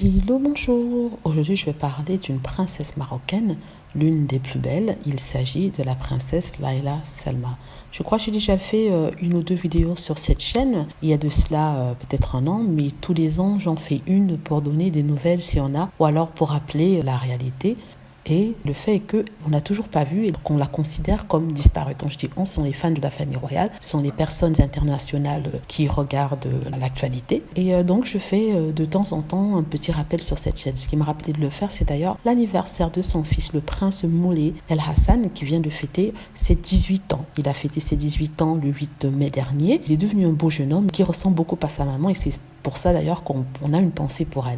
Hello, bonjour. Aujourd'hui, je vais parler d'une princesse marocaine, l'une des plus belles. Il s'agit de la princesse Laila Salma. Je crois que j'ai déjà fait une ou deux vidéos sur cette chaîne. Il y a de cela peut-être un an, mais tous les ans, j'en fais une pour donner des nouvelles s'il y en a, ou alors pour rappeler la réalité. Et le fait est qu'on n'a toujours pas vu et qu'on la considère comme disparue. Quand je dis on, ce sont les fans de la famille royale, ce sont les personnes internationales qui regardent l'actualité. Et donc je fais de temps en temps un petit rappel sur cette chaîne. Ce qui m'a rappelé de le faire, c'est d'ailleurs l'anniversaire de son fils, le prince Moulay El Hassan, qui vient de fêter ses 18 ans. Il a fêté ses 18 ans le 8 mai dernier. Il est devenu un beau jeune homme qui ressemble beaucoup à sa maman et c'est pour ça d'ailleurs qu'on a une pensée pour elle.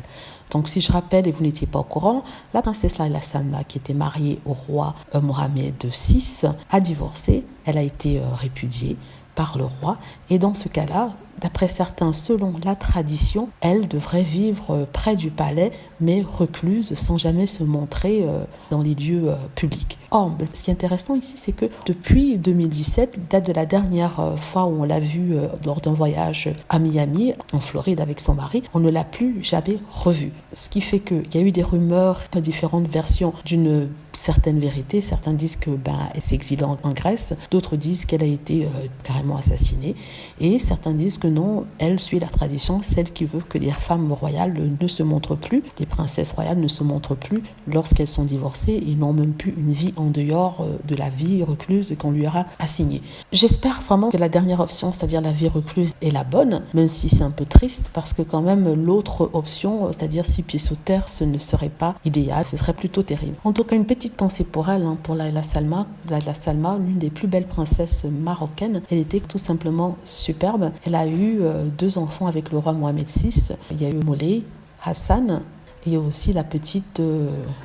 Donc si je rappelle et vous n'étiez pas au courant, la princesse Laila Salma, qui était mariée au roi Mohamed VI, a divorcé. Elle a été répudiée par le roi. Et dans ce cas-là, d'après certains, selon la tradition, elle devrait vivre près du palais, mais recluse, sans jamais se montrer dans les lieux publics. Or, ce qui est intéressant ici, c'est que depuis 2017, date de la dernière fois où on l'a vue lors d'un voyage à Miami, en Floride avec son mari, on ne l'a plus jamais revue. Ce qui fait qu'il y a eu des rumeurs, différentes versions d'une certaine vérité. Certains disent que elle s'est exilée en Grèce, d'autres disent qu'elle a été carrément assassinée, et certains disent que non, elle suit la tradition, celle qui veut que les femmes royales ne se montrent plus, les princesses royales ne se montrent plus lorsqu'elles sont divorcées et n'ont même plus une vie en dehors de la vie recluse qu'on lui aura assignée. J'espère vraiment que la dernière option, c'est-à-dire la vie recluse, est la bonne, même si c'est un peu triste, parce que quand même l'autre option, c'est-à-dire 6 pieds sous terre, ce ne serait pas idéal, ce serait plutôt terrible. En tout cas, une petite pensée pour elle, pour Laila Salma. Laila Salma, l'une des plus belles princesses marocaines, elle était tout simplement superbe. Elle a eu 2 enfants avec le roi Mohamed VI. Il y a eu Moulay, Hassan, et aussi la petite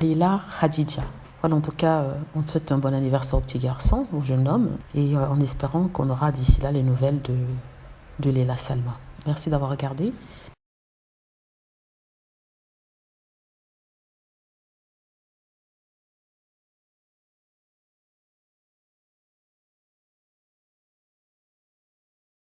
Leila Khadija. Voilà, en tout cas, on souhaite un bon anniversaire au petit garçon, au jeune homme, et en espérant qu'on aura d'ici là les nouvelles de Laila Salma. Merci d'avoir regardé